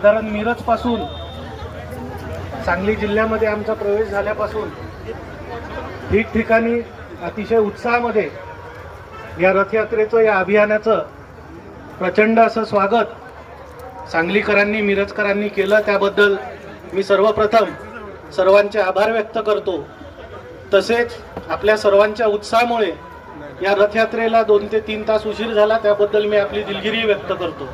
साधारण मिरजपासून सांगली जिल्ह्यामध्ये आमचा प्रवेश झाल्यापासून ठिकठिकाणी अतिशय उत्साहामध्ये या रथयात्रेचं, या अभियानाचं प्रचंड असं स्वागत सांगलीकरांनी, मिरजकरांनी केलं. त्याबद्दल मी सर्वप्रथम सर्वांचे आभार व्यक्त करतो. तसेच आपल्या सर्वांच्या उत्साहामुळे या रथयात्रेला 2 ते 3 तास उशीर झाला, त्याबद्दल मी आपली दिलगिरी व्यक्त करतो.